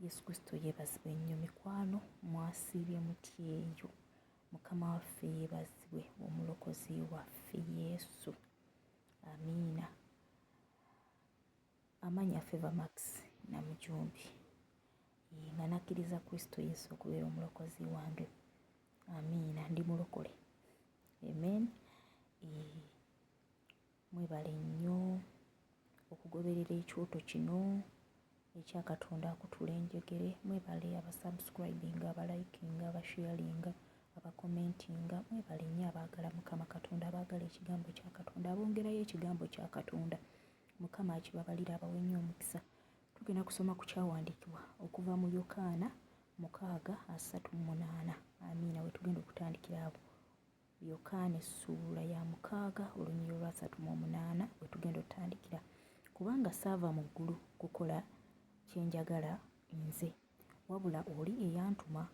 Yesu Kristo yeebazibwe nnyo mikwano, mwasiibye mutya eyo. Mukama waffe yeebazibwe, omulokozi waffe Yesu. Amiina. Amannya Favour Max Namujumbi. Nga nakkiriza Kristo Yesu okubeera omulokozi wange. Amiina, ndi mulokole. Amen. Mwebale nnyo okugoberera ekyoto kino ekya Katonda akutula enjegere. Mwebale abasubscribinga, abalikinga, abasharinga, abakomentinga. Mwebale nnyo abaagala Mukama Katonda, abaagala ekigambo kya Katonda, abongerayo ekigambo kya Katonda. Mukama akibabalira abawe nnyo omukisa. Tugenda kusoma ku kyawandiikibwa okuva mu Yokaana 6:38. Amiina, we tugenda okutandikira awo. Yokaana essuula ya 6 olunyiriri olwa 38 we tugenda otandikira. Kubanga saava mu ggulu kukola kye njagala nze, wabula oli eyantuma,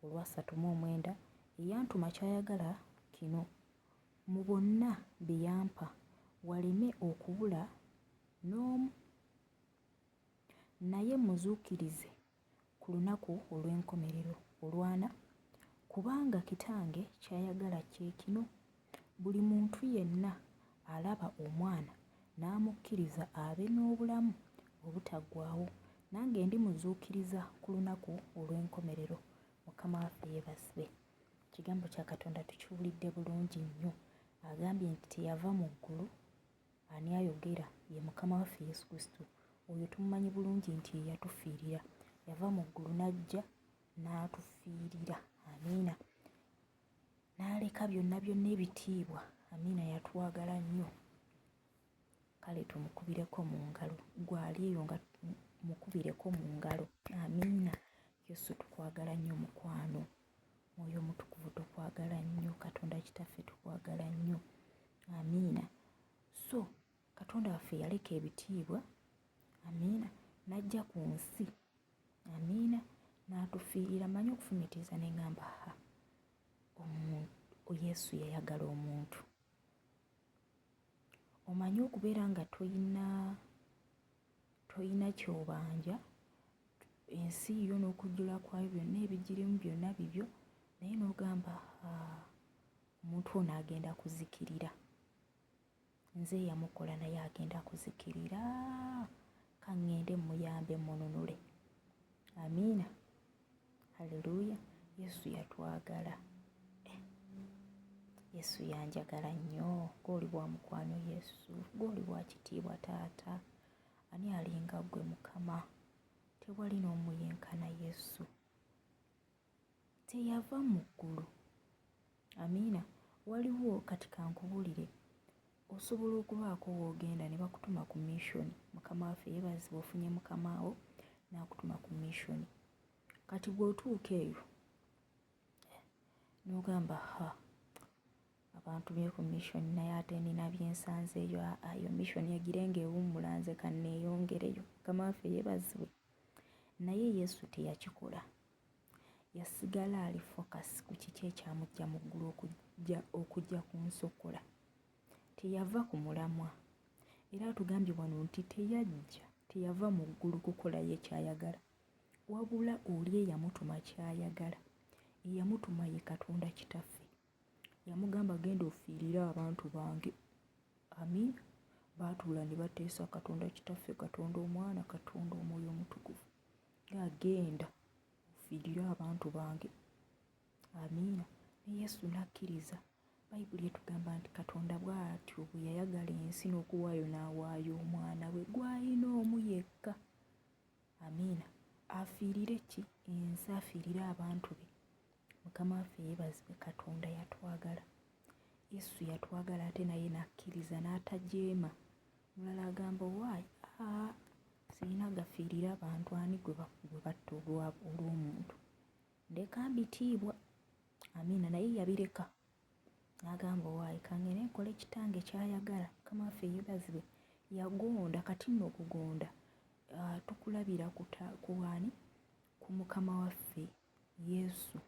olwa 39, eyantuma ky'ayagala kino: mu bonna be yampa waleme okubula n'omu, naye muzuukirize ku lunaku olw'enkomerero olwana. Kubanga Kitange ky'ayagala kye kino, buli muntu yenna alaba Omwana n'amukkiriza abe n'obulamu obutaggwaawo. Nange ndimuzuukiriza ku lunaku olw'enkomerero. Mukama waffe yeebazibwe. Ekigambo kya Katonda tukiwulidde bulungi nnyo. Agambye nti teyava mu ggulu. Ani ayogera? Ye Mukama waffe Yesu Kristo. Oyo tumumanyi bulungi nti ye yatufiirira. Yava mu ggulu n'ajja n'atufiirira. Amiina. N'aleka byonna byonna ebitiibwa. Amiina, yatwagala nnyo. Kale tumukubireko mu ngalo. Gwali eyo nga mukubireko mu ngalo. Amiina. Yesu tukwagala nnyo mukwano. Mwoyo Mutukuvu tukwagala nnyo. Katonda Kitaffe tukwagala nnyo. Amiina. So Katonda waffe yaleka ebitiibwa. Amiina. N'ajja ku nsi. Amiina. N'atufiirira. Manyi okufumitiriza ne ngamba Yesu yayagala omuntu. Omanyi okubeera nga toyina ky'obanja, ensi yo n'okujjula kwayo byonna ebigirimu byonna bibyo, naye n'ogamba omuntu ono agenda kuzikirira. Nze yamukola naye agenda kuzikirira. Kaŋŋende muyambe mununule. Amiina. Haleluya. Yesu yatwagala. Yesu yanjagala nnyo. Gw'oli bwa mukwano Yesu. Gw'oli bwa kitiibwa Taata. Ani alinga ggwe Mukama? Tewali n'omu yenkana Yesu. Teyava mu ggulu. Amiina. Waliwo kati kankubuulire. Osobola okubaako w'ogenda ne bakutuma ku mission. Mukama waffe yeebazibwe, ofunye mukama wo n'akutuma ku mission. Kati bw'otuuka eyo n'ogamba abantumye ku mission naye ate nina byensanzeeyo. Eyo mission egirenga ewummula, nze kanneeyongereyo. Mukama waffe yeebazibwe. Naye Yesu teyakikola. Yasigala ali focus ku kiki ekyamujja mu ggulu okujja kunsokola. Teyava ku mulamwa. Era atugambye wano nti teyava mu ggulu kukolayo kyayagala, wabula oli eyamutuma kyayagala. Eyamutuma ye Katonda Kitaffe. Yamugamba genda ofiirire abantu bange. Amiina. Baatuula ne bateesa Katonda Kitaffe, Katonda Omwana, Katonda Omwoyo Omutukuvu. Agenda ofiirire abantu bange. Amiina. Ne Yesu n'akkiriza. Bayibuli etugamba nti Katonda bw'atyo bwe yayagala ensi n'okuwaayo n'awaayo Omwana we gw'alina omu yekka. Amiina. Afiirire ki? Ensi, afiirire abantu be. Mukama waffe yeebazibwe. Katonda yatwagala. Yesu yatwagala ate naye n'akkiriza n'atajeema. Mulala agamba waayi sirina gafiirire abantu, ani gwe batta olw'omuntu? Ndeka mbitiibwa. Amiina. Naye yabireka. N'agamba waayi kaŋŋende nkole Kitange ky'ayagala. Mukama waffe yeebazibwe. Yagonda. Kati nno okugonda tukulabira ku ani? Ku Mukama waffe Yesu.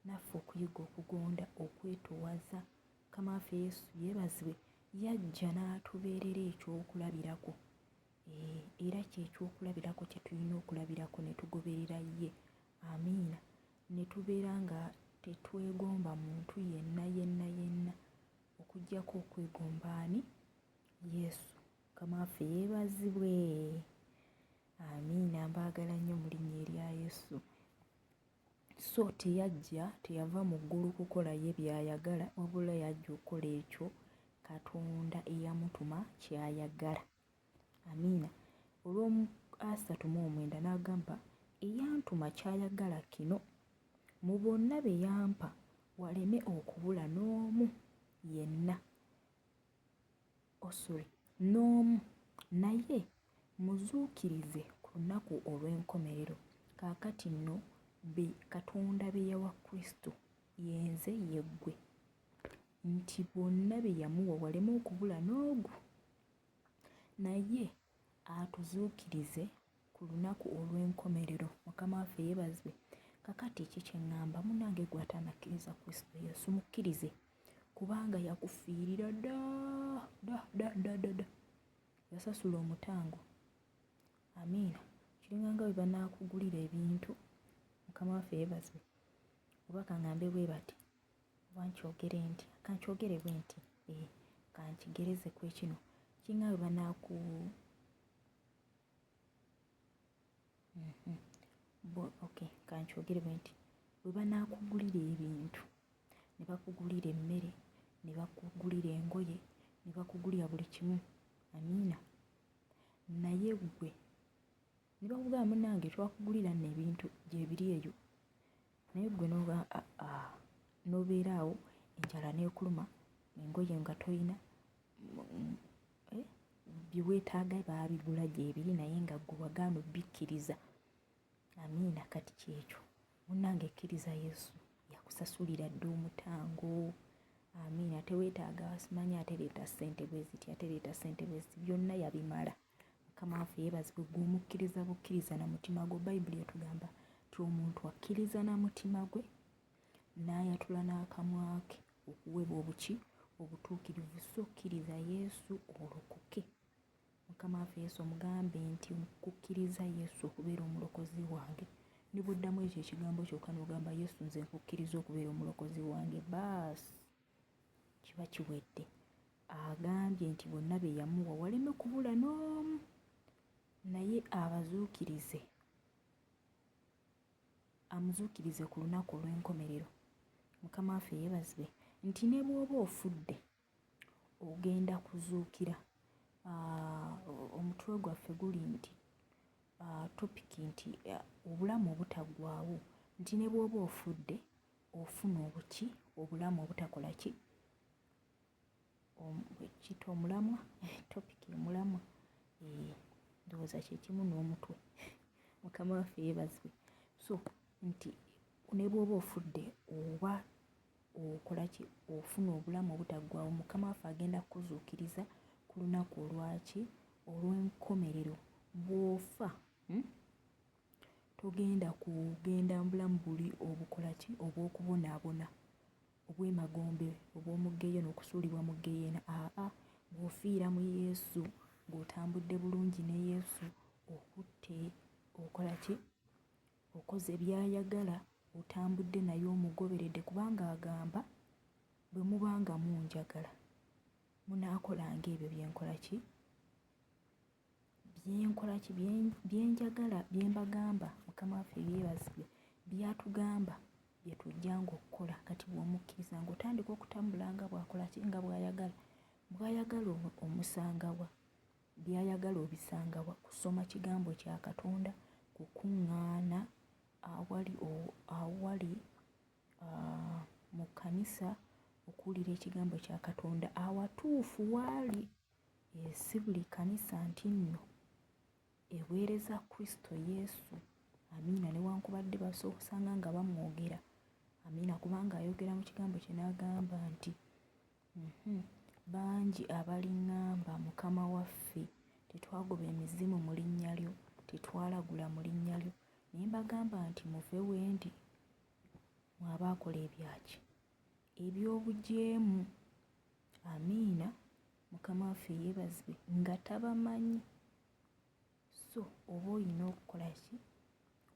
Naffe okuyiga okugonda, okwetoowaza. Mukama waffe Yesu yeebazibwe. Yajja n'atubeerera ekyokulabirako. era kyekyokulabirako kye tulina okulabirako ne tugoberera ye. Amiina. Ne tubeera nga tetwegomba muntu yenna okuggyako okwegomba ani? Yesu. Mukama waffe yeebazibwe. Amiina. Mbaagala nnyo mu linnya erya Yesu. So teyava mu ggulu kukola ye by'ayagala, wabula yajja okukola ekyo Katonda eyamutuma ky'ayagala. Amiina. Olw'omu 3:9 n'agamba eyantuma ky'ayagala kino, mu bonna be yampa waleme okubula n'omu yenna, n'omu, naye muzuukirize ku lunaku olw'enkomerero. Kaakati nno Katonda be yawa Kristo yenze yeggwe, nti bonna be yamuwa waleme okubula n'ogu, naye atuzuukirize ku lunaku olw'enkomerero. Mukama waffe yeebazibwe. Kakati ekyo kye ŋŋamba, munnange gw'atanakkiriza Kristo Yesu mukkirize, kubanga yakufiirira dda, yasasula omutango. Amiina. Kiringa nga bwe banaakugulira ebintu. Mukama waffe yeebazibwe. Oba kaŋŋambe bwe bati, oba nkyogere ntya? Kankyogere bwe nti, kankigereze ku ekino. Kiringa bwe banaaku kankyogere bwe nti, bwe banaakugulira ebintu, ne bakugulira emmere, ne bakugulira engoye, ne bakugulira buli kimu. Amiina. Naye ggwe ne bakugamba munnange twakugulira nno ebintu gyebiri eyo, naye ggwe n'obeera awo enjala n'ekuluma, engoye nga toyina, bye weetaaga baabigula gyebiri, naye nga ggwe wagaana obbikkiriza. Amiina. Kati kyekyo munnange kkiriza Yesu, yakusasulira dda omutango. Amiina. Teweetaaga simanyi atereeta ssente bwe ziti, atereeta ssente bwe ziti, byonna yabimala. Mukama waffe yeebazibwe. Gwe omukkiriza bukkiriza na mutima gwe. Bayibuli etugamba nti omuntu akkiriza na mutima gwe n'ayatula n'akamwa ke okuweebwa obutuukirivu. So kkiriza Yesu olokoke. Mukama waffe Yesu omugambe nti nkukkiriza Yesu okubeera omulokozi wange. Ne bw'oddamu ekyo ekigambo kyokka n'ogamba Yesu nze nkukkiriza okubeera omulokozi wange, baasi kiba kiwedde. Agambye nti bonna be yamuwa waleme kubula n'omu, naye amuzuukirize ku lunaku olw'enkomerero. Mukama waffe yeebazibwe. Nti ne bw'oba ofudde ogenda kuzuukira. Omutwe gwaffe guli nti topiki nti obulamu obutaggwaawo, nti ne bw'oba ofudde ofuna obulamu obutakola ki? Kita omulamwa, topiki omulamwa. Ndowooza kye kimu n'omutwe. Mukama waffe yeebazibwe. So nti ne bw'oba ofudde oba okola ki? Ofuna obulamu obutaggwaawo. Mukama waffe agenda kukuzuukiriza ku lunaku olw'enkomerero. Bw'ofa togenda kugenda mu bulamu buli obukola ki? Obw'okubonaabona, obw'emagombe, obw'omuggeyo n'okusuulibwa mu ggeyeena. Bw'ofiira mu Yesu, ng'otambudde bulungi ne Yesu, okutte okola ki? Okoze by'ayagala, otambudde naye omugoberedde, kubanga agamba bwe mubanga munjagala munaakolanga ebyo byenkola ki? Byenjagala, bye mbagamba. Mukama waffe yeebazibwe. By'atugamba bye tujjanga okukola. Kati bw'omukkiriza ng'otandika okutambula nga bw'akola ki? Nga bw'ayagala. Bw'ayagala omusanga wa? By'ayagala obisanga wa? Kusoma kigambo kya Katonda, kukuŋŋaana awali mu kkanisa okuwulira ekigambo kya Katonda awatuufu waali. Si buli kkanisa nti nno eweereza Kristo Yesu. Amiina. Newankubadde basanga nga bamwogera. Amiina. Kubanga ayogera mu kigambo kye n'agamba nti bangi abaliŋŋamba Mukama waffe, tetwagoba emizimu mu linnya lyo, tetwalagula mu linnya lyo. Naye mbagamba nti muve wendi mwe abaakola ebyaki? Eby'obujeemu. Amiina. Mukama waffe yeebazibwe. Nga tabamanyi. So oba olina okukola ki?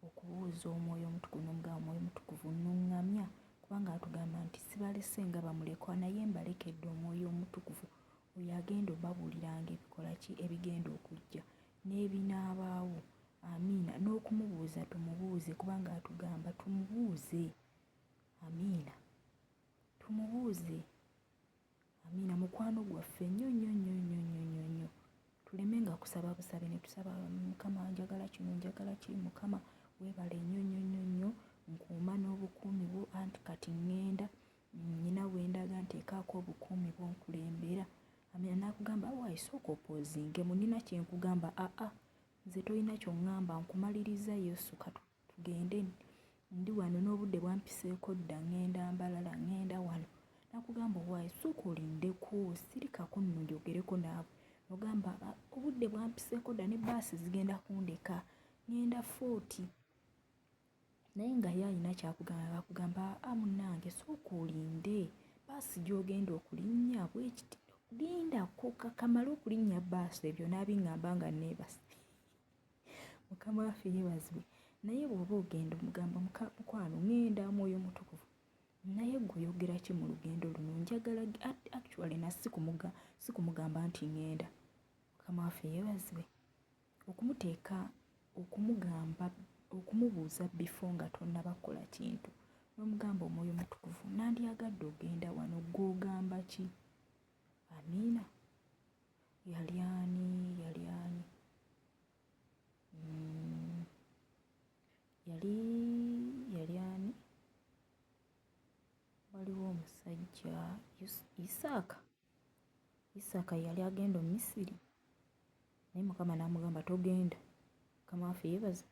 Okubuuza Omwoyo Omutukuvu n'omugamba Omwoyo Omutukuvu nnuŋŋamya, kubanga atugamba nti sibalese nga bamulekwa naye mbalekedde Omwoyo Omutukuvu oyo agenda obabuuliranga ebikola ki ebigenda okujja n'ebinaabaawo. Amiina. N'okumubuuza tumubuuze kubanga atugamba tumubuuze. Amiina. Tumubuuze. Amiina. Mukwano gwaffe nnyo nnyo nnyo nnyo nnyo nnyo nnyo tulemenga kusaba busabe ne tusaba Mukama njagala kino njagala kiri, Mukama weebale nnyo nnyo nnyo nnyo nkuuma n'obukuumi bwo anti kati ŋŋenda nnyina wendaga nteekaako obukuumi bwo nkulembera. Amiina. N'akugamba waayi sooka opoozingemu nina kye nkugamba. Nze tolina ky'oŋŋamba nkumaliriza Yesu tugende ndi wano n'obudde bwampiseeko dda ŋŋenda Mbarara ŋŋenda wano. N'akugamba waayi sooka olindeko sirikako nno njogereko naawe. Ogamba obudde bwampiseeko dda ne bbaasi zigenda kundeka ŋŋenda Fort. Naye nga ye alina kyakugamba bakugamba munnange sooka olinde bbaasi gy'ogenda okulinnya bwe kiti lindako kamale okulinnya bbaasi ebyo n'abiŋŋamba nga neebase. Mukama waffe yeebazibwe. Naye bw'oba ogenda omugamba mukwano ŋŋenda Mwoyo Mutukuvu naye gwe oyogera ki mu lugendo luno njagala actually na sikumugamba nti ŋŋenda. Mukama waffe yeebazibwe. Okumuteeka okumugamba okumubuuza before nga tonnaba kukola kintu n'omugamba Omwoyo Mutukuvu nandyagadde ogenda wano gw'ogamba ki? Amiina. Yali ani? Yali ani? Waliwo omusajja Isaaka yali agenda mu Misiri naye Mukama n'amugamba togenda. Mukama waffe yeebaza.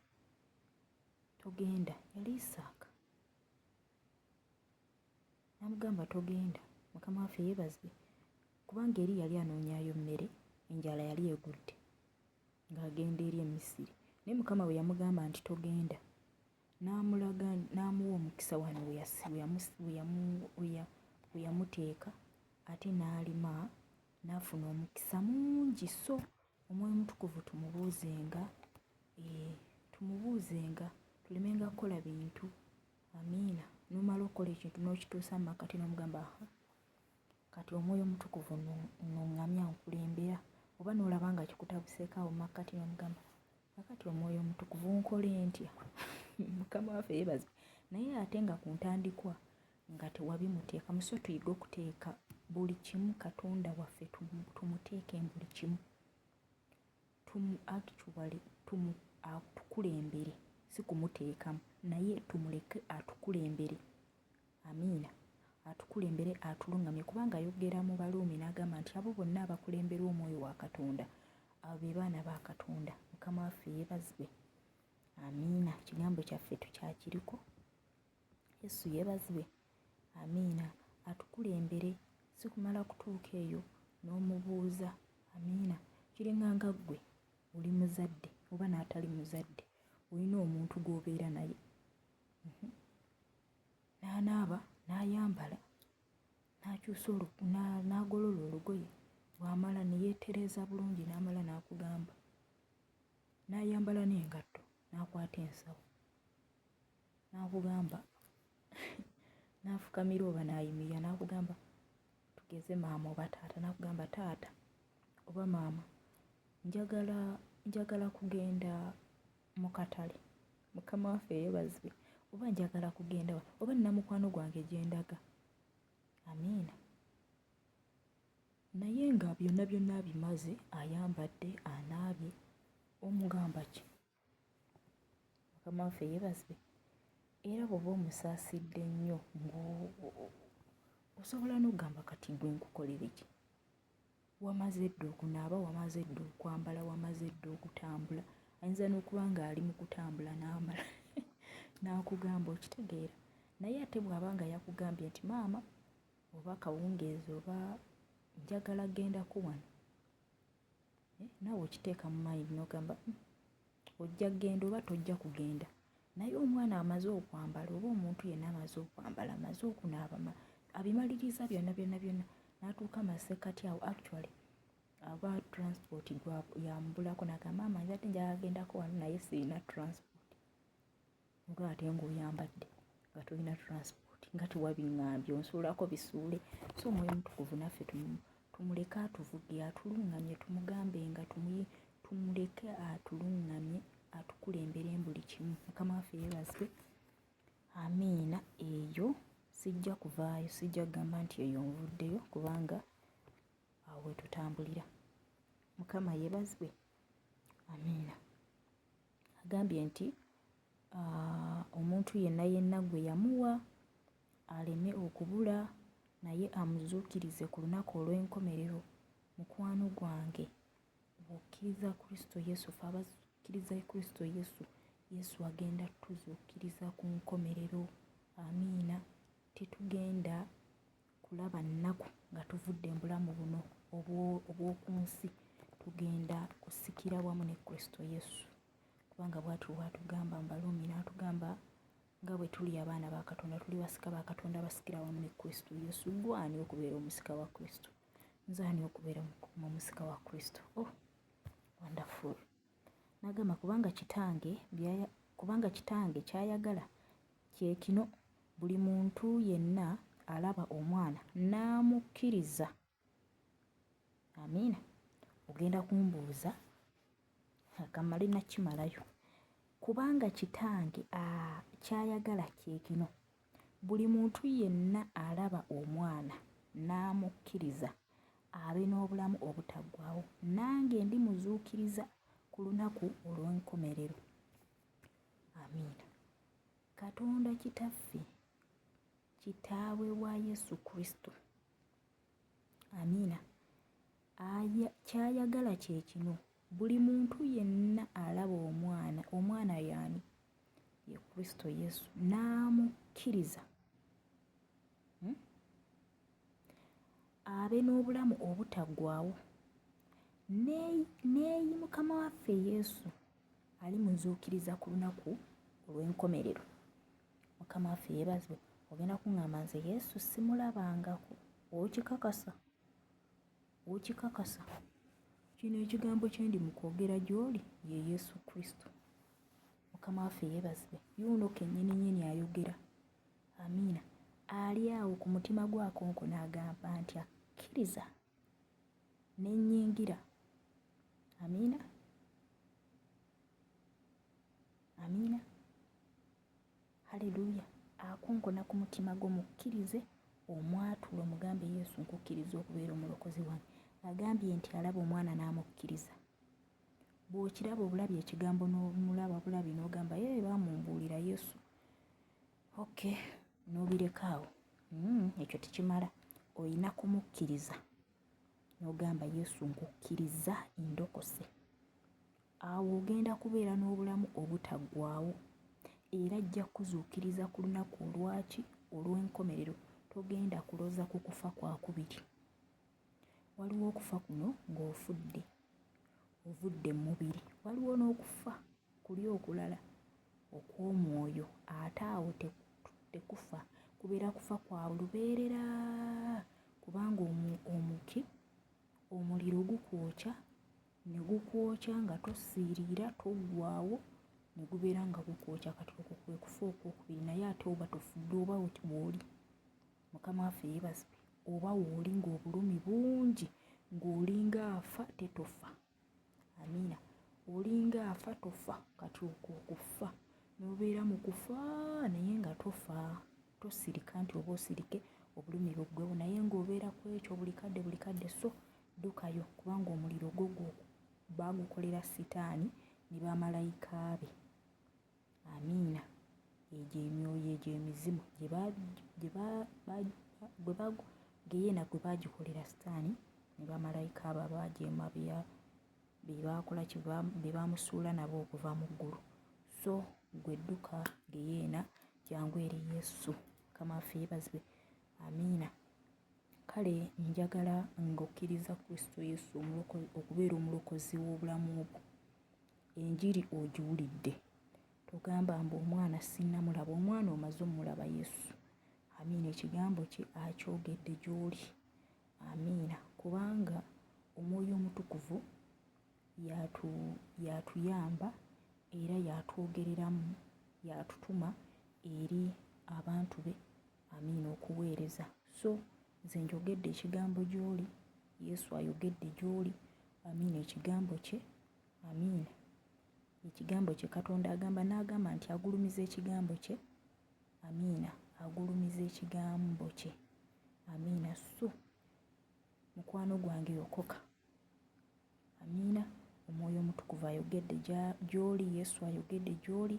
Togenda. Yali Isaaka n'amugamba togenda. Mukama waffe yeebazibwe. Kubanga eri yali anoonyaayo mmere, enjala yali egudde ng'agenda eri e Misiri. Naye Mukama bwe yamugamba nti togenda n'amulaga n'amuwa omukisa wano we yamuteeka ate n'alima n'afuna omukisa mungi. So Omwoyo Mutukuvu tumubuuzenga tulemenga kukola bintu. Amiina. N'omala okukola ekintu n'okituusa mu makati n'omugamba kati Omwoyo Mutukuvu nnuŋŋamya nkulembera, oba n'olaba nga kikutabuseeko awo mu makkati n'omugamba kakati Omwoyo Mutukuvu nkole ntya? Mukama waffe yeebazibwe. Naye ate nga ku ntandikwa nga tewabimuteeka muso tuyige okuteeka buli kimu Katonda waffe tumuteeke buli kimu atukulembere, si kumuteekamu naye tumuleke atukulembere. Amiina. Atukulembere atuluŋŋamye kubanga ayogera mu Baluumi n'agamba nti abo bonna abakulembera Omwoyo wa Katonda abo be baana ba Katonda. Mukama waffe yeebazibwe. Amiina. Kigambo kyaffe tukyakiriko. Yesu yeebazibwe. Amiina. Atukulembere si kumala kutuuka eyo n'omubuuza. Amiina. Kiringanga ggwe oli muzadde oba n'atali muzadde olina omuntu gw'obeera naye n'anaaba n'ayambala n'akyusa n'agolola olugoye bw'amala ne yeetereeza bulungi n'amala n'akugamba n'ayambala n'engatto n'akwata ensawo n'akugamba n'afukamira oba n'ayimirira n'akugamba tugeze maama oba taata n'akugamba taata oba maama njagala kugenda mu katale. Mukama waffe yeebazibwe. Oba njagala kugenda oba nina mukwano gwange gye ndaga. Amiina. Naye nga byonna byonna abimaze ayambadde anaabye omugamba ki? Mukama waffe yeebazibwe. Era bw'oba omusaasidde nnyo osobola n'okugamba kati gwe nkukolere ki? Wamaze dda okunaaba, wamaze dda okwambala, wamaze dda okutambula. Ayinza n'okuba ng'ali mu kutambula n'amala n'akugamba okitegeera. Naye ate bw'aba nga yakugambye nti maama oba kawungeezi oba njagala gendako wano, naawe okiteeka mu mayindi n'ogamba ojja kugenda oba tojja kugenda. Naye omwana amaze okwambala oba omuntu yenna amaze okwambala amaze okunaaba abimaliriza byonna byonna byonna n'atuuka amasekkati awo actually aba transport yambulako n'agamba maama nze ate njagala agendako wano naye sirina transport. Nga ate ng'oyambadde nga tolina transport nga tewabiŋŋambye onsuulako bisuule. So Omwoyo Mutukuvu naffe tumuleke atuvuge atuluŋŋamye, tumugambe nga tumuleke atuluŋŋamye atukulembere buli kimu. Mukama waffe yeebazwe. Amiina. Eyo sijja kuvaayo, sijja kugamba nti eyo nvuddeyo kubanga awo we tutambulira. Mukama yeebazwe. Amiina. Agambye nti omuntu yenna gwe yamuwa aleme okubula naye amuzuukirize ku lunaku olw'enkomerero. Mukwano gwange, bw'okkiriza Kristo Yesu, ffe abakkiriza Kristo Yesu, Yesu agenda tuzuukiriza ku nkomerero. Amiina. Tetugenda kulaba nnaku nga tuvudde mu bulamu buno obw'oku nsi, tugenda kusikira wamu ne Kristo Yesu. Kubanga bw'atyo bw'atugamba mu Baluumi n'atugamba nga bwe tuli abaana ba Katonda tuli basika ba Katonda abasikira wamu ne Kristo Yesu. Gwe ani okubeera omusika wa Kristo? Nze ani okubeera mu musika wa Kristo? Oh, wonderful. N'agamba kubanga Kitange ky'ayagala kye kino, buli muntu yenna alaba Omwana n'amukkiriza. Amiina. Ogenda kumbuuza akamale nakimalayo. Kubanga Kitange ky'ayagala kye kino, buli muntu yenna alaba Omwana n'amukkiriza abe n'obulamu obutaggwaawo, nange ndimuzuukiriza ku lunaku olw'enkomerero. Amiina. Katonda Kitaffe, Kitaawe wa Yesu Kristo, amiina, ky'ayagala kye kino, buli muntu yenna alaba Omwana, Omwana y'ani? Ye Kristo Yesu, n'amukkiriza abe n'obulamu obutaggwaawo. Neeyi Mukama waffe Yesu alimuzuukiriza ku lunaku olw'enkomerero. Mukama waffe yeebazwe. Ogenda kuŋŋamba nze Yesu simulabangako. Okikakasa? Okikakasa? Kino ekigambo kye ndi mu kwogera gy'oli ye Yesu Kristo. Mukama waffe yeebazwe. Yuno kennyini ayogera. Amiina. Ali awo ku mutima gwakonko n'agamba nti akkiriza ne nnyingira. Amiina. Amiina. Haleluya. Akonkona ku mutima gwo mukkirize, omwatule omugambe Yesu nkukkiriza okubeera omulokozi wange. Agambye nti alaba Omwana n'amukkiriza. Bw'okiraba obulabye ekigambo n'omulaba bulabye n'ogamba bamumbuulira Yesu. Okay, n'obireka awo. Ekyo tekimala. Olina kumukkiriza n'ogamba Yesu nkukkiriza ndokose. Awo ogenda kubeera n'obulamu obutaggwaawo era ajja kuzuukiriza ku lunaku olwaki? Olw'enkomerero. Togenda kuloza ku kufa kwakubiri. Waliwo okufa kuno ng'ofudde, ovudde mu mubiri. Waliwo n'okufa kuli okulala okw'omwoyo, ate awo tekufa, kubeera kufa kwa lubeerera. Kubanga omuke omuliro gukwokya, ne gukwokya nga tosiiriira toggwaawo, ne gubeera nga gukwokya kati okwo kwe kufa okwokubiri. Naye ate oba tofudde, oba wooli. Mukama waffe yeebazwe. Oba wooli ng'obulumi bungi, ng'olinga afa tetofa. Amiina. Olinga afa tofa, kati okwo okufa n'obeera mu kufa naye nga tofa. Tosirika nti oba osirike obulumi buggwewo, naye ng'obeera ku ekyo buli kadde so ddukayo, kubanga omuliro gwo baagukolera Sitaani ne bamalayika be. Amiina. Egyo emyoyo, egyo emizimu geyeena gwe baagikolera Sitaani ne bamalayika abo abaajeema be baakola be baamusuula nabo okuva mu ggulu. So gwe dduka geyeena, jangu eri Yesu. Mukama waffe yeebazwe. Amiina. Kale njagala ng'okkiriza Kristo Yesu okubeera omulokozi w'obulamu bwo. Enjiri ogiwulidde. Togamba mbu Omwana sinnamulaba. Omwana omaze omulaba Yesu. Amiina. Ekigambo kye akyogedde gy'oli. Amiina. Kubanga Omwoyo Omutukuvu yatuyamba era yatwogereramu, yatutuma eri abantu be, amiina, okuweereza. So nze njogedde ekigambo gy'oli, Yesu ayogedde gy'oli, amiina, ekigambo kye, amiina, ekigambo kye Katonda agamba, n'agamba nti agulumiza ekigambo kye, amiina, agulumiza ekigambo kye, amiina. So mukwano gwange yokoka, amiina, Omwoyo Omutukuvu ayogedde gy'oli, Yesu ayogedde gy'oli,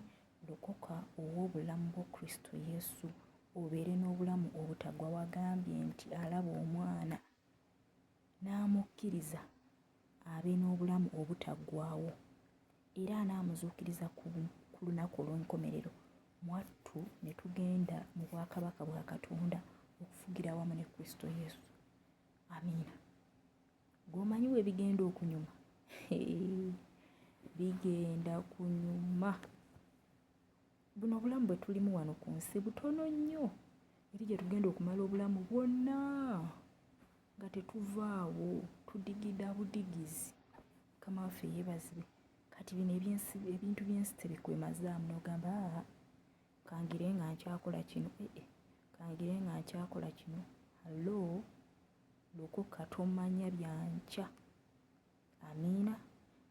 lokoka ow'obulamu bwa Kristo Yesu, obeere n'obulamu obutaggwa. Wagambye nti alaba omwana n'amukkiriza abe n'obulamu obutaggwaawo, era anaamuzuukiriza ku lunaku olw'enkomerero, mwattu ne tugenda mu bwakabaka bwa Katonda okufugira awamu ne Kristo Yesu, amiina. Gw'omanyi we bigenda okunyuma, bigenda kunyuma. Buno obulamu bwe tulimu wano ku nsi butono nnyo, eri gye tugenda okumala obulamu bwonna nga tetuvaawo, tudigida budigizi. Mukama waffe yeebazibwe. Kati bino ebintu by'ensi tebikwemazaamu n'ogamba kangire nga nkyakola kino, kangire nga nkyakola kino. Halo, lokoka, tomanya byankya, amiina.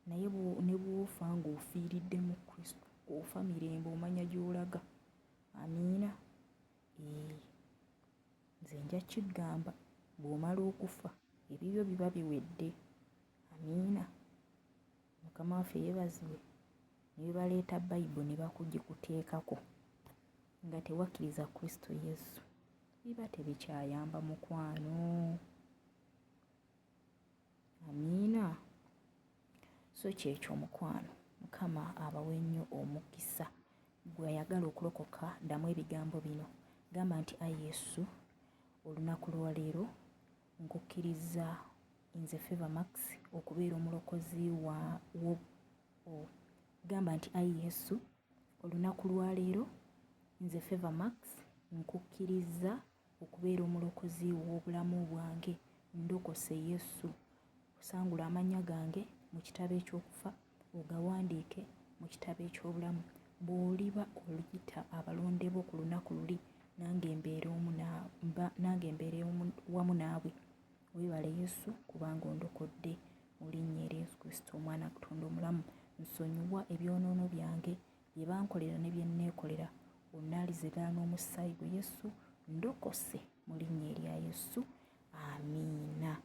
Naye ne bw'ofa ng'ofiiridde mu Kristo, ofa mirembe, omanya gy'olaga, amiina. Nze nja kigamba, bw'omala okufa ebibyo biba biwedde, amiina. Mukama waffe yeebazibwe. Ne baleeta Bayibuli ne bakugikuteekako nga tewakkiriza Kristo Yesu, biba tebikyayamba mukwano, amiina. So kyekyo mukwano, Mukama abawe nnyo omukisa. Gwe ayagala okulokoka, ddamu ebigambo bino, gamba nti Ayi Yesu, olunaku lwa leero nkukkiriza nze Favour Max okubeera omulokozi wo. Gamba nti Ayi Yesu, olunaku lwa leero nze Favour Max nkukkiriza okubeera omulokozi w'obulamu bwange. Ndokose Yesu, osangula amannya gange mu kitabo eky'okufa, ogawandiike mu kitabo eky'obulamu. Bw'oliba oluyita abalonde bo ku lunaku luli, nange mbeere wamu naabwe. Weebale Yesu, kubanga ondokodde mu linnya erya Yesu Kristo, Omwana Katonda omulamu. Nsonyiwa ebyonoono byange bye bankolera ne bye nneekolera, onnaalizira n'omusaayi gwe Yesu. Ndokose mu linnya erya Yesu, amiina.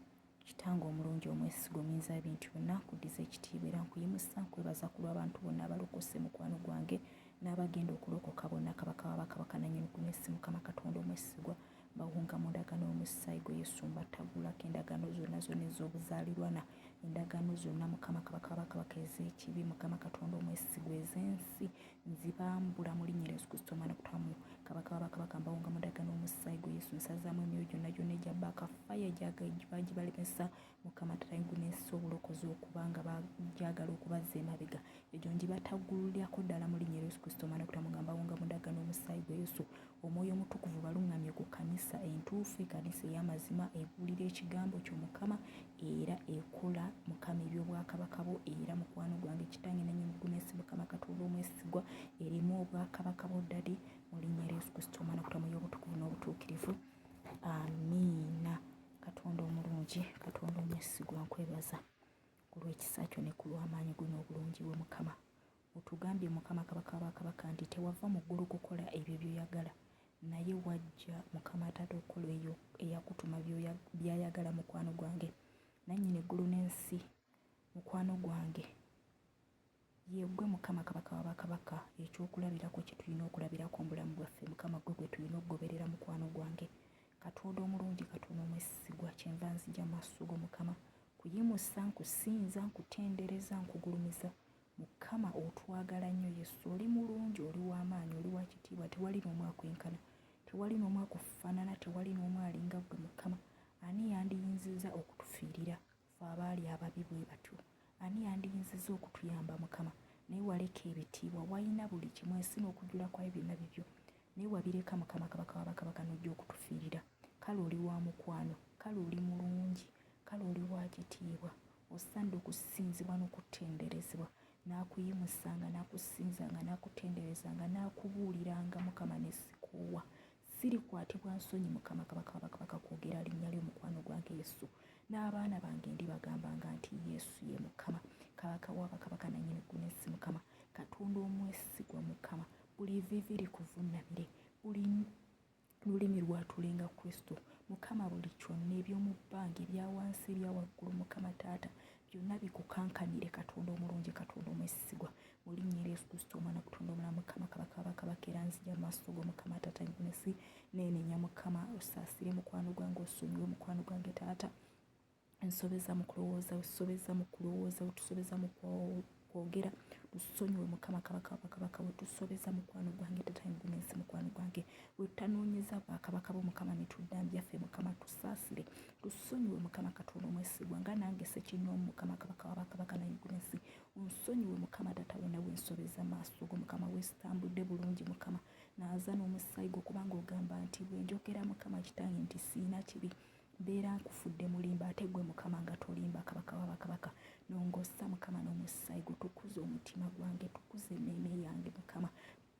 Kitange omulungi omwesigwa omuyinza ebintu byonna, nkuddiza ekitiibwa era nkuyimusa, nkwebaza ku lw'abantu bonna abalokose mukwano gwange n'abagenda okulokoka bonna. Kabaka w'abakabaka nannyini ku nsi, Mukama Katonda omwesigwa, bawunga mu ndagaano y'omusaayi gwe Yesu, mbatabulako endagaano zonna ez'obuzaalirwana, endagaano zonna Mukama Kabaka w'abakabaka ez'ekibi, Mukama Katonda omwesigwa ez'ensi, nzibambula mu linnya erya Yesu Kristo, Omwana Katonda, Kabaka w'abakabaka, mbawunga mu ndagaano y'omusaayi gwe Yesu. Nsazaamu emyoyo gyonna egya bakafaya gibalemesa, Mukama Taata n'ensi obulokozi okubanga bagyagala okubazza emabega, egyo ngibataggululyako ddala mu linnya erya Yesu Kristo, Omwana Katonda, nga mbawunga mu ndagaano y'omusaayi gwe Yesu. Omwoyo Omutukuvu baluŋŋamye ku kkanisa entuufu, ekkanisa ey'amazima, ebuulira ekigambo kyo Mukama, era ekola Mukama eby'obwakabaka bwo. Era mukwano gwange Kitange nannyini ggulu n'ensi, Mukama Katonda omwesigwa, erimu obwakabaka bwo ddadi, mu linnya erya Yesu Kristo, Omwana Katonda y'obutukuvu n'obutuukirivu, amiina. Katonda omulungi, Katonda omwesigwa, nkwebaza ku lw'ekisa kyo ne ku lw'amaanyi go n'obulungi bwe Mukama. Otugambye Mukama Kabaka w'abakabaka nti tewava mu ggulu kukola ebyo by'oyagala, naye wajja Mukama Taata okukola eyo eyakutuma by'ayagala. Mukwano gwange nannyini eggulu n'ensi, mukwano gwange ye ggwe Mukama Kabaka w'abakabaka, ekyokulabirako kye tulina okulabirako mu bulamu bwaffe Mukama, ggwe gwe tulina okugoberera mukwano gwange. Katonda omulungi, Katonda omwesigwa, kyenva nzija mu maaso go Mukama, kuyimusa, nkusinza, nkutendereza, nkugulumiza. Mukama otwagala nnyo Yesu, oli mulungi, oli w'amaanyi, oli wa kitiibwa, tewali n'omu akwenkana, tewali n'omu akufaanana, tewali n'omu alinga ggwe Mukama. Ani yandiyinziza okutufiirira ffe abaali ababi bwe batyo? Ani yandiyinziza okutuyamba Mukama? Naye waleka ebitiibwa, walina buli kimu, ensi n'okujjula kwayo byonna bibyo, naye wabireka Mukama Kabaka w'abakabaka n'ojja okutufiirira. Kale oli wa mukwano, kale oli mulungi, kale oli wa kitiibwa, osaana okusinzibwa n'okutenderezebwa. N'akuyimusanga, n'akusinzanga, n'akutenderezanga, n'akubuuliranga Mukama ne sikoowa. Sirikwatibwa nsonyi Mukama Kabaka w'abakabaka kwogera linnya lyo mukwano gwange Yesu. N'abaana bange ndibagambanga nti Yesu ye Mukama, Kabaka w'abakabaka nannyini ggw'ensi Mukama, Katonda omwesigwa Mukama. Buli vvivi likuvuunamire, buli lulimi lwatulenga Kristo Mukama. Buli kyonna eby'omu bbanga, ebya wansi, ebya waggulu Mukama Taata, byonna bikukankanire Katonda omulungi, Katonda omwesigwa. Mu linnya lya Yesu Kristo omwana Katonda omulamu Mukama Kabaka w'abakabaka, era nzija mu maaso go Mukama Taata ggw'ensi, neenenya Mukama, osaasire mukwano gwange, osonyiwe mukwano gwange Taata. Nsobeza mu kulowooza, osobeza mu kulowooza, otusobeza mu kwogera, tusonyiwe Mukama Kabaka w'abakabaka, wetusobeza mukwano gwange Taata ggw'ensi mukwano gwange, wetanoonyeza bwakabaka bo Mukama ne tudda byaffe Mukama, tusaasire, tusonyiwe Mukama Katonda omwesigwa, nga nange Ssekinnoomu Mukama Kabaka w'abakabaka naye ggw'ensi, onsonyiwe Mukama Taata wena wensobeza maaso go Mukama, weesitambudde bulungi Mukama, naaza n'omusaayi gwo kubanga ogamba nti bwe njogera Mukama kitange nti siina kibi, mbeera nkufudde mulimba, ate gwe Mukama nga tolimba Kabaka w'abakabaka. Nongossa Mukama n'omusaayi gwo, tukuze omutima gwange, tukuze emmeeme yange Mukama.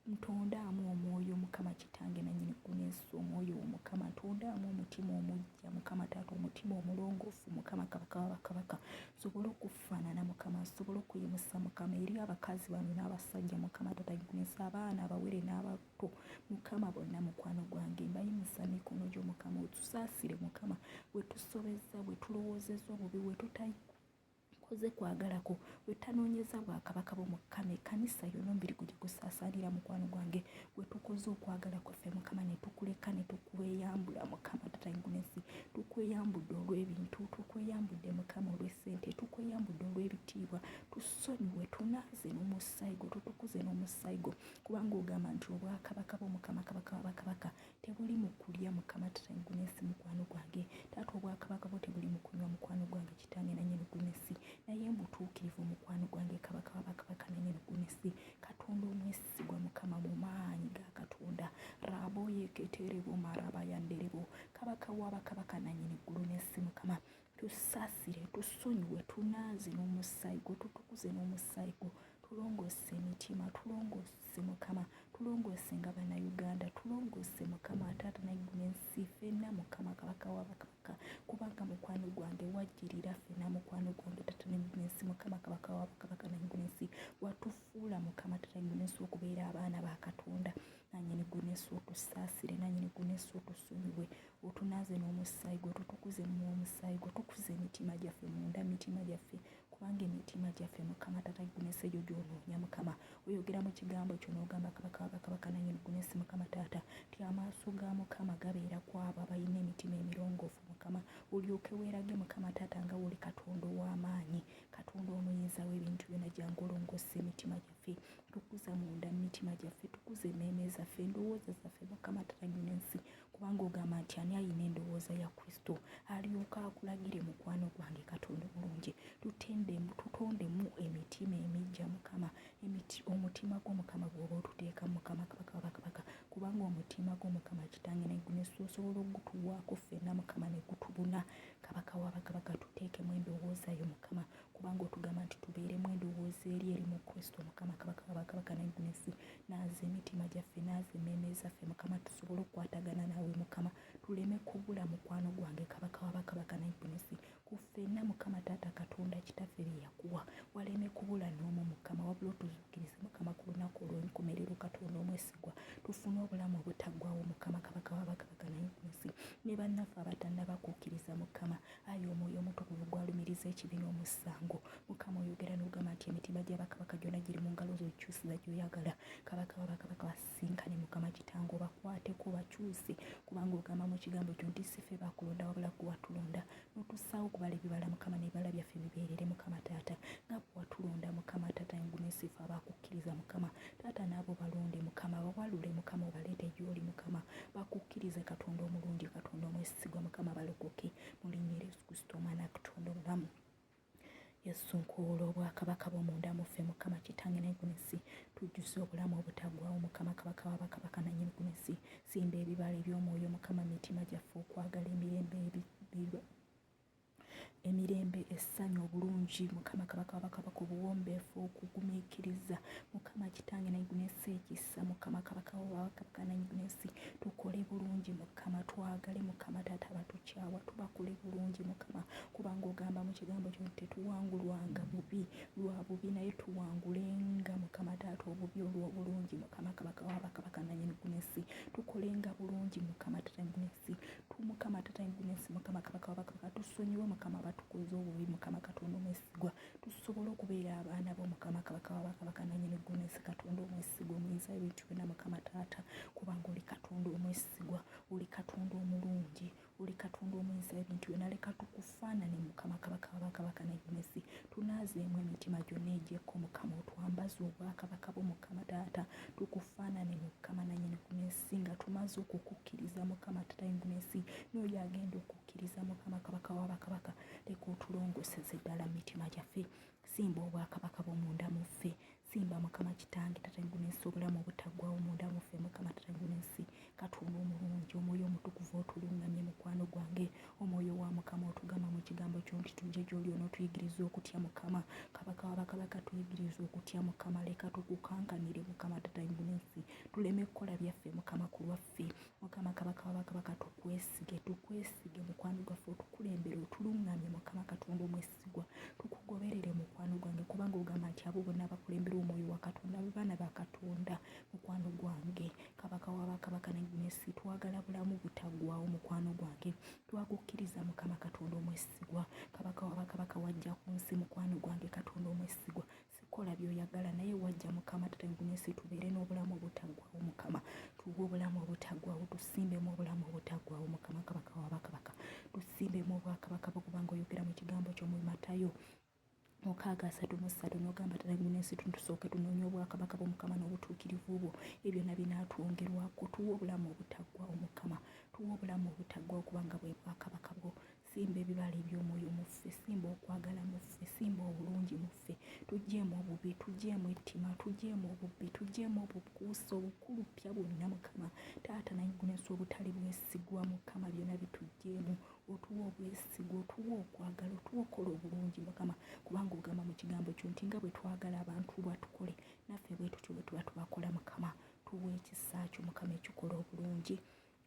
Ntondaamu omwoyo Mukama kitange nannyini ggw'ensi, omwoyo wo Mukama, ntondaamu omutima omuggya Mukama Taata, omutima omulongoofu Mukama Kabaka w'abakabaka, nsobole okufaanana Mukama, nsobole okuyimusa Mukama eri abakazi bano n'abasajja Mukama Taata ggw'ensi, abaana abawere n'abato Mukama, bonna mukwano gwange mbayimusa mikono gyo Mukama, otusaasire Mukama, wetusobeza, wetulowoozezza obubi, wetutakoze kwagalako, wetanoonyeza bwakabaka bo Mukama, ekkanisa yonna omubiri gujja gusaasaanira mukwano gwange, wetukoze okwagala kwaffe Mukama, ne tukuleka ne tukweyambula Mukama Taata ggw'ensi, tukweyambudde olw'ebintu, tukweyambudde Mukama olw'essente, tukweyambudde olw'ebitiibwa, tusonyiwe, tunaaze n'omusaayi gwo, tutukuze n'omusaayi gwo, kubanga ogamba nti obwakabaka bo Mukama Kabaka w'abakabaka tebuli mu kulya Mukama Taata ggw'ensi mukwano gwange, Taata obwakabaka bo tebuli mu kunywa mukwano gwange kitange nannyini ggw'ensi, naye mbutuukirivu mukwano gwange Kabaka w'abakabaka nannyini ggw'ensi, Katonda omwesigwa Mukama mu maanyi ga Katonda, Raabo yeeketerebo maraba yanderebo, Kabaka w'abakabaka nannyini ggulu n'ensi Mukama, tusaasire, tusonyiwe, tunaaze n'omusaayi gwo, tutukuze n'omusaayi gwo, tulongoose emitima, tulongoose Mukama, tulongoose nga Bannayuganda, tulongoose Mukama Taata ggw'ensi, ffenna Mukama Kabaka w'abakabaka, kubanga mukwano gwange wajjirira ffenna mukwano gwange Taata ggw'ensi, Mukama Kabaka w'abakabaka ggw'ensi, watufuula Mukama Taata ggw'ensi okubeera abaana ba Katonda nannyini ggw'ensi, otusaasire nannyini ggw'ensi, otusonyiwe, otunaaze n'omusaayi gwo, tutukuze mu omusaayi gwo, tukuze emitima gyaffe munda, mitima gyaffe, kubanga emitima gyaffe Mukama Taata ggw'ensi egyo gy'onoonya Mukama, oyogera mu kigambo kyo n'ogamba Kabaka w'abakabaka nannyini ggw'ensi Mukama Taata ti amaaso ga Mukama gabeera ku abo abalina emitima emirongoofu Mukama, olyoke weerage Mukama Taata nga woli Katonda ow'amaanyi, Katonda omuyinza w'ebintu byonna, jjangu olongoosa emitima gyaffe, tukuza munda mu mitima gyaffe, tukuze emmeeme zaffe, endowooza zaffe Mukama Taata ggw'ensi, kubanga ogamba nti ani alina endowooza ya Kristo alyoka akulagire mukwano gwange Katonda omulungi, tutondemu emitima emiggya Mukama, omutima gwo Mukama gw'oba otuteeka Mukama Kabaka w'abakabaka, kubanga omutima gwo Mukama kitange ggw'ensi osobola okutuwaako ffenna Mukama ne gutubuna, Kabaka w'abakabaka tuteekemu endowooza yo Mukama, kubanga otugamba nti tubeeremu endowooza eri mu Kristo Mukama Kabaka w'abakabaka ggw'ensi, naaza emitima gyaffe, naaza emmeeme zaffe Mukama, tusobole okukwatagana naawe Mukama, tuleme kubula mukwano gwange Kabaka w'abakabaka ggw'ensi, ku ffenna Mukama Taata Katonda kitaffe bye yakuwa, waleme kubula n'omu Mukama, wabula otuzuukirize Mukama ku lunaku olw'enkomerero Katonda omwesigwa, tufune obulamu obutaggwaawo Mukama Kabaka w'abakabaka ggw'ensi, ne bannaffe abatannaba kukkiriza Mukama, ayi omwoyo omutukuvu gwalumiriza ekibi n'omusango Mukama, oyogera n'ogamba nti emitima gy'abakabaka gyonna giri mu ngalo zo, okyusiza gy'oyagala, Kabaka w'abakabaka basinkane Mukama kitange, obakwateko bakyuse, kubanga ogamba mu kigambo kyo nti si ffe bakulonda wabula gwe watulonda, n'otussaawo okubala ebibala Mukama, n'ebibala byaffe bibeerere Mukama Taata nga bwe watulonda Mukama Taata ggw'ensi, ffe abakukkiriza Mukama Taata, n'abo balonde Mukama, bawalule Mukama, obaleete gy'oli Mukama, bakukkirize Katonda omulungi, Katonda omwesigwa Mukama, balokoke mu linnya lya Yesu Kristo omwana Katonda omulamu. Yesu nkoola obwakabaka bw'omunda mu ffe Mukama kitange ggw'ensi, tujjuze obulamu obutaggwaawo Mukama Kabaka w'abakabaka nannyini ggw'ensi, simba ebibala eby'omwoyo Mukama mitima gyaffe, okwagala emirembe emirembe, essanyu, obulungi, Mukama Kabaka w'abakabaka, obuwombeefu, okugumiikiriza, Mukama Kitange Naiguna-ensi ekisa, Mukama Kabaka w'abakabaka Naiguna-ensi, tukole bulungi Mukama, twagale Mukama Taata abatukyawa, tubakole bulungi Mukama, kubanga ogamba mu kigambo kyo nti tetuwangulwanga bubi lwa bubi naye tuwangulenga Mukama Taata obubi olw'obulungi, Mukama Kabaka w'abakabaka Naiguna-ensi, tukolenga bulungi Mukama Taata Naiguna-ensi, Mukama Taata Naiguna-ensi, Mukama Kabaka w'abakabaka, tusonyiwe Mukama batukoze obubi Mukama Katonda omwesigwa, tusobole okubeera abaana bo Mukama Kabaka w'abakabaka Naiguna-ensi, Katonda omwesigwa, omuyinza ebintu byonna Mukama Taata, kubanga oli Katonda omwesigwa, oli Katonda omulungi, oli Katonda omuyinza ebintu byonna, leka tukufaanane Mukama Kabaka w'abakabaka Naiguna-ensi, tunaazeemu emitima gyonna egyekko Mukama, otwambaze obwakabaka bo Mukama Taata, tukufaanane Mukama Naiguna-ensi, nga tumaze okukukkiriza Mukama Taata Naiguna-ensi, n'oyo agenda okukkiriza Mukama Kabaka w'abakabaka, leka otulongoseze ddala mu mitima gyaffe, simba obwakabaka bw'omunda mu ffe, simba Mukama Kitange Taata Naiguna-ensi, obulamu obutaggwaawo munda mu ffe Mukama Taata Naiguna-ensi, Katonda omulungi, omwoyo omutukuvu otulungamye mukwano gwange, omwoyo wa Mukama otugamba mu kigambo kyo nti tujje gy'oli onootuyigiriza okutya Mukama Kabaka w'abakabaka, tuyigiriza okutya Mukama, leka tukukankanire Mukama Taata Naiguna-ensi, tuleme kukola byaffe Mukama ku lwaffe, Mukama Kabaka w'abakabaka, tukwesige mukwano gwaffe, otukulembere, otulungamye Mukama Katonda omwesigwa, tukugoberere mukwano gwange, kubanga ogamba nti abo bonna abakulembera omwoyo wa Katonda baana ba Katonda. Mukwano gwange Kabaka w'abakabaka Naiguna-ensi, twagala bulamu butaggwaawo mukwano gwange, twakukkiriza Mukama Katonda omwesigwa, Kabaka w'abakabaka wajja ku nsi mukwano gwange Katonda omwesigwa, sikola by'oyagala naye wajja Mukama Taata Naiguna-ensi, tubeere n'obulamu obutaggwaawo Mukama, tuwe obulamu obutaggwaawo, tusimbemu obulamu obutaggwaawo Mukama Kabaka w'abakabaka, tusimbemu obwakabaka bwo, kubanga oyogera mu kigambo kyo mu Matayo 6:33 n'ogamba Taata Naiguna-ensi, tusooke tunoonye obwakabaka bwo Mukama n'obutuukirivu bwo, ebyo na binaatwongerwako, tuwe obulamu obutaggwaawo Mukama, tuwe obulamu obutaggwaawo, kubanga bwe bwakabaka bwo, simba ebibala eby'omwoyo mu ffe, simba okwagala mu ffe, simba obulungi mu ffe, tuggyeemu obubi, tuggyeemu ettima, tuggyeemu obubbi, tuggyeemu obukuusa, obukulupya bwonna Mukama Taata Naiguna-ensi, obutali bwesigwa Mukama, byonna bituggyeemu, otuwe obwesigwa, otuwe okwagala, otuwe okola obulungi Mukama, kubanga ogamba mu kigambo kyo nti nga bwe twagala abantu batukole, naffe bwe tutyo bwe tuba tubakola Mukama, tuwe ekisa kyo Mukama ekikola obulungi,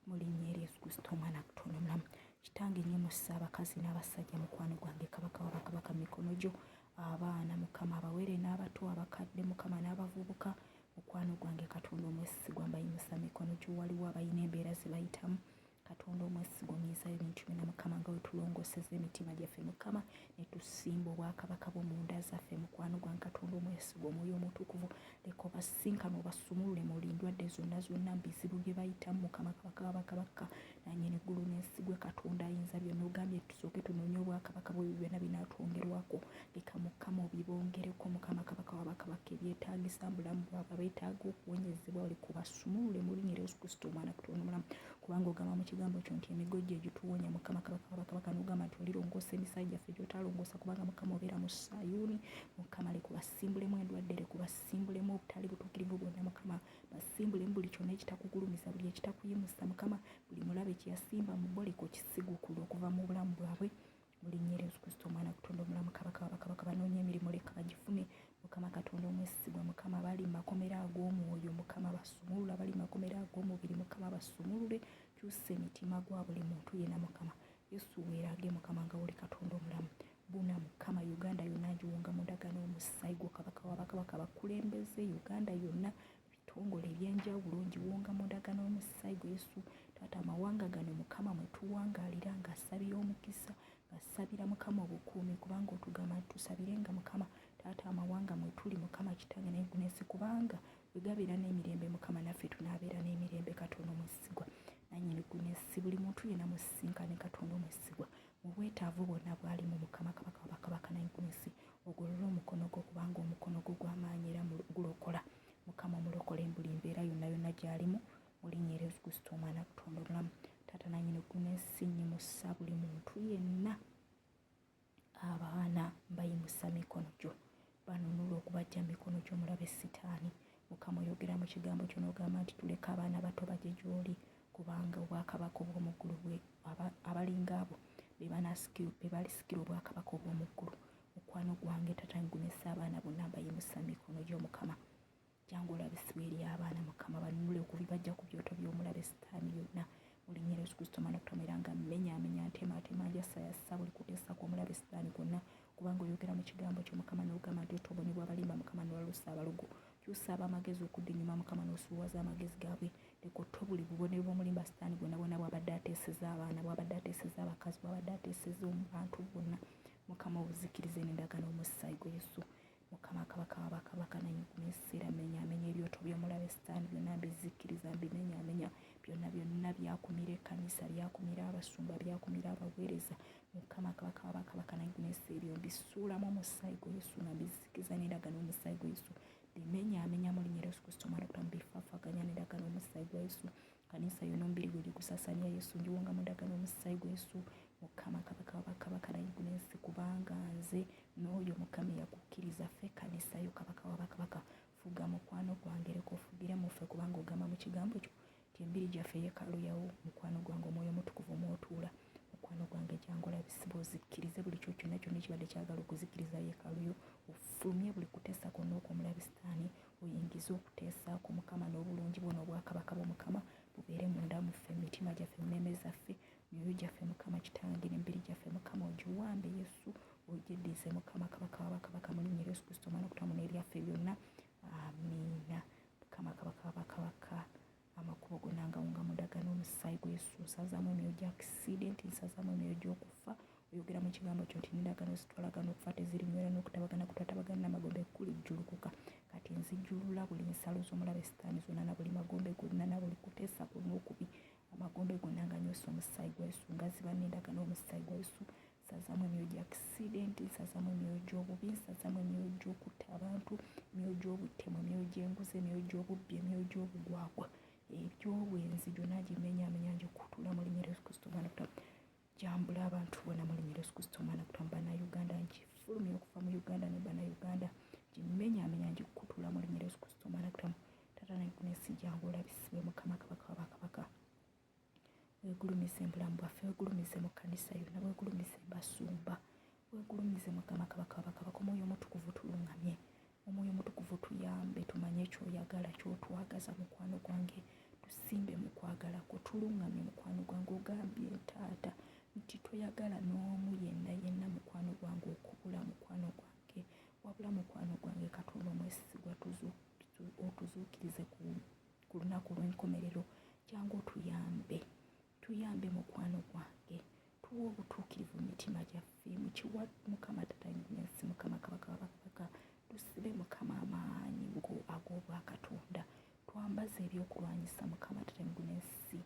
mu linnya erya Yesu Kristo omwana Katonda omulamu. Kitange nnyo mussa abakazi n'abasajja mukwano gwange Kabaka w'abakabaka mu mikono gyo, abaana Mukama, abawere n'abato, abakadde Mukama n'abavubuka, mukwano gwange Katonda omwesigwa, mbayimusa mikono gyo, waliwo abayina embeera ze bayitamu Katonda omwesigwa, omuyinza ebintu byonna Mukama, nga wetulongoseza emitima gyaffe Mukama, ne tusimba obwakabaka bwo mu nda zaffe mukwano gwange Katonda omwesigwa, omwoyo omutukuvu, leka obasinkane obasumulule mu ndwadde zonna zonna, mu bizibu bye bayitamu Mukama Kabaka w'abakabaka, nannyini eggulu n'ensi, gwe Katonda ayinza byonna, ogambye tusooke tunoonye obwakabaka bwe, byonna binaatwongerwako, leka Mukama obibongereko Mukama Kabaka w'abakabaka, ebyetaagisa mu bulamu bwabwe, abeetaaga okuwonyezebwa, leka obasumulule mu linnya erya Yesu Kristo omwana Katonda omulamu, kubanga ogamba mu kigambo kyo nti emigo gye gituwonya Mukama Kabaka w'abakabaka, n'ogamba nti olirongoosa emisaayi gyaffe gy'otalongoosa, kubanga Mukama obeera mu Sayuuni Mukama, leka basimbulemu endwadde, leka basimbulemu obutali butuukirivu bwonna Mukama, basimbulemu buli kyonna ekitakugulumiza, buli ekitakuyimusa Mukama, buli mulabe kye yasimba mu bo, leka okisigukule okuva mu bulamu bwabwe, mu linnya erya Yesu Kristo omwana Katonda omulamu. Kabaka w'abakabaka, banoonya emirimu leka bagifune Mukama Katonda omwesigwa Mukama, abali mu makomera ag'omwoyo Mukama basumulule, abali mu makomera ag'omubiri Mukama basumulule, kyusa emitima gwa buli muntu yenna Mukama, Yesu weerage Mukama nga oli Katonda omulamu, buna Mukama Uganda yonna ngiwunga mu ndagaano y'omusaayi gwo Kabaka w'abakabaka, bakulembeze Uganda yonna, bitongole ebyenjawulo ngiwunga mu ndagaano y'omusaayi gwo Yesu. Taata, amawanga gano Mukama mwe tuwangaalira ng'asabira omukisa, ng'asabira Mukama obukuumi, kubanga otugamba nti tusabirenga Mukama Taata amawanga mwe tuli Mukama Kitange Naiguna-ensi, kubanga bwe gabeera n'emirembe Mukama naffe tunaabeera n'emirembe Katonda omwesigwa, nannyini Naiguna-ensi, buli muntu yenna musinkane Katonda omwesigwa, mu bwetaavu bwonna bw'alimu Mukama Kabaka w'abakabaka Naiguna-ensi, ogolole omukono gwo, kubanga omukono gwo gw'amaanyi era gulokola Mukama, omulokole buli mbeera yonna yonna gy'alimu, mu linnya erya Yesu Kristo omwana Katonda omulamu. Taata nannyini Naiguna-ensi, nyimusa buli muntu yenna, abaana mbayimusa mikono gyo, banunula okubajja mu mikono gyo mulabe Sitaani Mukama, oyogera mu kigambo kyo n'ogamba nti tuleke abaana bato bajye gy'oli, kubanga obwakabaka obw'omu ggulu abalinga abo be balisikira obwakabaka obw'omu ggulu. Mukwano gwange Taata ngunesa abaana bonna mbayimusa mikono gy'Omukama. Jangu olabisibwe eri abaana Mukama banunule okubibajja ku byoto by'omulabe Sitaani byonna mu linnya Yesu Kristo Mwana Katonda nga mmenyaamenya nteemateema njasayasa buli kuteesa kw'omulabe Sitaani kwonna kubanga oyogera mu kigambo kyo Mukama n'ogamba nti otobonebwa abalimba Mukama n'olwalusa abalugu. Kyusa ab'amagezi okudda ennyuma Mukama n'osuuwaza amagezi gaabwe. Leka otto buli bubonero bw'omulimba Sitaani bwonna bwonna bw'abadde ateeseza abaana, bw'abadde ateeseza abakazi, bw'abadde ateeseza abantu bonna Mukama obuzikirize n'endagaano omusaayi gwa Yesu. Mukama kabaka w'abakabaka nanyigunesiira menyaamenya ebyoto by'omulabe Sitaani byonna mbizikiriza mbimenyaamenya byonna byakumira ekkanisa, byakumira abasumba, byakumira abaweereza. Mukama kabaka w'abakabaka nanyigunesiira ebyo mbisuulamu omusaayi gwa Yesu nga mbizikiriza n'endagaano omusaayi gwa Yesu. Bimenyaamenya mu linnya Yesu Kristo Mwana Katonda mbifaafaganya n'endagaano omusaayi gwa Yesu. Kanisa yonna omubiri gwe gusaasaanya Yesu ngiwonga mu ndagaano omusaayi gwa Yesu. Mukama kabaka w'abakabaka nanyigunesi kubanga nze n'oyo Mukama eyakukkiriza ffe kanisa yo kabaka w'abakabaka. Fuga mukwano gwange leka ofugire mu ffe kubanga ogamba mu kigambo kyo ti embiri gyaffe yeekaalu yawo. Mukwano gwange omwoyo omutukuvu mw'otuula. Mukwano gwange jangu olabisibwe ozikkirize buli kyo kyonna kyonna ekibadde kyagala okuzikkiriza yeekaalu yo. Ofulumye buli kuteesa kwonna okw'omulabe Sitaani. Oyingize okuteesa ku Mukama n'obulungi bwo n'obwakabaka bw'Omukama bubeere munda mu ffe, mu mitima gyaffe, mu nneeme zaffe, myoyo gyaffe Mukama kitange n'embiri gyaffe Mukama ogiwambe Yesu. Ogyeddize Mukama kabaka w'abakabaka mu linnya Yesu Kristo Mwana Katonda n'eryaffe byonna. Amiina. Mukama kabaka w'abakabaka amakubo gonna ngawunga mu ndagaano omusaayi gwa Yesu. Nsazaamu emyoyo gya accident, nsazaamu emyoyo gy'okufa. Oyogera mu kigambo kyo nti n'endagaano zitwalagana okufa tezirinywera n'okutabagana kutatabagana n'amagombe kulijjulukuka. Kati nzijjulula buli nsalo z'omulabe Sitaani zonna na buli magombe gonna na buli kuteesa kwonna okubi. Amagombe gonna nga nywesa omusaayi gwa Yesu nga ziba n'endagaano omusaayi gwa Yesu. Nsazaamu emyoyo gya accident, nsazaamu emyoyo gy'obubi, nsazaamu emyoyo gy'okutta abantu, emyoyo gy'obuttemu, emyoyo gy'enguzi, emyoyo gy'obubbi, emyoyo gy'obugwagwa, eby'obwenzi gyonna gimenyaamenya ngikuttula mu linnya Yesu Kristo Mwana Katonda. Jambula abantu bonna mu linnya Yesu Kristo Mwana Katonda. Bannayuganda ngifulumya okuva mu Uganda ne bannayuganda gimenyaamenya ngikuttula mu linnya Yesu Kristo Mwana Katonda. Taata nanyigunesi jangu olabisibwe Mukama kabaka w'abakabaka. Weegulumize mu bulamu bwaffe, weegulumize mu kkanisa yonna, weegulumize mu basumba, weegulumize Mukama kabaka w'abakabaka. Omwoyo omutukuvu tuluŋŋamye, omwoyo omutukuvu tuyambe tumanye ky'oyagala, ky'otwagaza mukwano gwange. Tusimbe mu kwagala kwo, tuluŋŋamye mukwano gwange. Ogambye Taata nti toyagala n'omu yenna mukwano gwange okubula mukwano gwange, wabula mukwano gwange Katonda omwesigwa otuzuukirize ku lunaku lw'enkomerero. Jangu tuyambe mukwano gwange, tuwe obutuukirivu mu mitima gyaffe, mukiwa Mukama Taata nyigunesi Mukama kabaka w'abakabaka. Tusibe Mukama amaanyi ag'obwakatonda. Twambaze ebyokulwanyisa Mukama Taata nyigunesi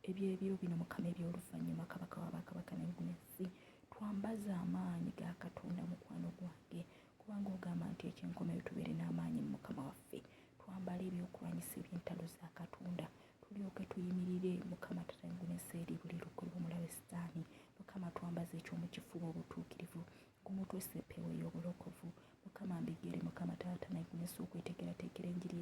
eby'ebiro bino Mukama eby'oluvannyuma kabaka w'abakabaka nyigunesi. Twambaze amaanyi ga Katonda mukwano gwange kubanga ogamba nti ekyenkomerero tubeere n'amaanyi mu Mukama waffe. Twambale ebyokulwanyisa eby'entalo za Katonda tulyoke tuyimirire Mukama Taata nyigunesi eri buli lukwe lw'omulabe Sitaani. Mukama twambaze ekyomukifuba obutuukirivu, gumutwese empewo ey'obulokovu Mukama mbigere Mukama Taata nyigunesi okweteekerateekera enjiri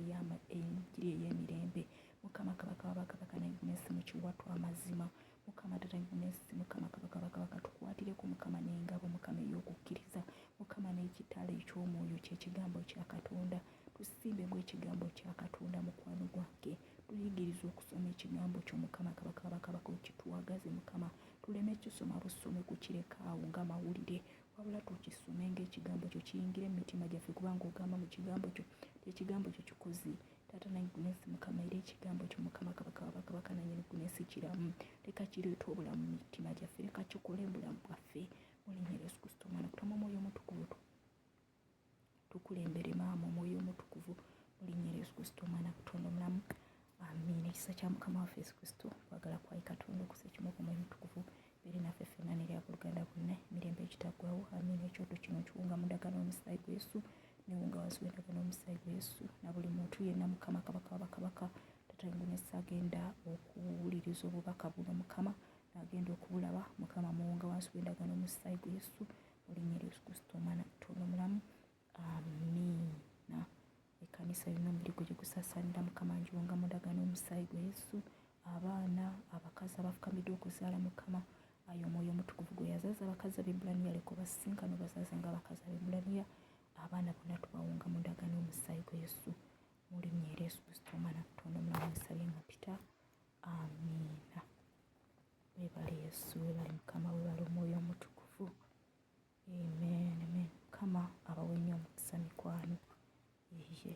ey'emirembe Mukama kabaka w'abakabaka nyigunesi mu kiwattu amazima Mukama Taata nyigunesi Mukama kabaka w'abakabaka tukwatireko Mukama n'engabo Mukama ey'okukkiriza Mukama n'ekitala eky'omwoyo ky'ekigambo kya Katonda. Tusimbe mu ekigambo kya Katonda mukwano gwange. Tuyigirize okusoma ekigambo kyo Mukama kabaka w'abakabaka okituwagaze Mukama. Tuleme kisoma busome kukireka awo nga mawulire wabula tukisome ng'ekigambo kyo kiyingire mu mitima gyaffe kubanga ogamba mu kigambo kyo ekigambo kyo kikozi Taata nyigunesi Mukama era ekigambo kyo Mukama kabaka w'abakabaka nyigunesi kiramu. Leka kireete obulamu mu mitima gyaffe, leka kikole bulamu bwaffe mu linnya Yesu Kristo Mwana Katonda. Omwoyo omutukuvu tukulembere maama, omwoyo omutukuvu mu linnya Yesu Kristo Mwana Katonda omulamu. Amiina. Ekisa kya Mukama waffe Yesu Kristo, kwagala kwa Katonda okusa ekimu ku mwoyo omutukuvu beere naffe ffenna n'ery'abooluganda bonna emirembe ekitaggwaawo. Amiina. Ekyoto kino kiwunga mu ndagaano omusaayi gwa Yesu niwunga wansi w'endagaano omusaayi gwa Yesu na buli muntu yenna Mukama kabaka w'abakabaka Taata nyigunesi agenda okuwuliriza obubaka buno Mukama n'agenda okubulaba Mukama muwunga wansi w'endagaano omusaayi gwa Yesu mu linnya Yesu Kristo Mwana Katonda omulamu. Amiina. Ekkanisa yonna omubiri gwe gye gusaasaanira Mukama ngiwunga mu ndagaano omusaayi gwa Yesu. Abaana abakazi abafukamidde okuzaala Mukama ayo omwoyo omutukuvu gwe yazaaza abakazi ab'Ebbulaniya leka obasisinkane obazaaze ng'abakazi ab'Ebbulaniya. Abaana bonna tubawunga mu ndagaano y'omusaayi gwa Yesu mu linnya erya Yesu Kristo omwana Katonda omulamu musabye nga mpita. Amiina. Weebale Yesu, weebale Mukama, weebale omwoyo omutukuvu. Amen, amen. Mukama abawe nnyo omukisa mikwano. Yeye.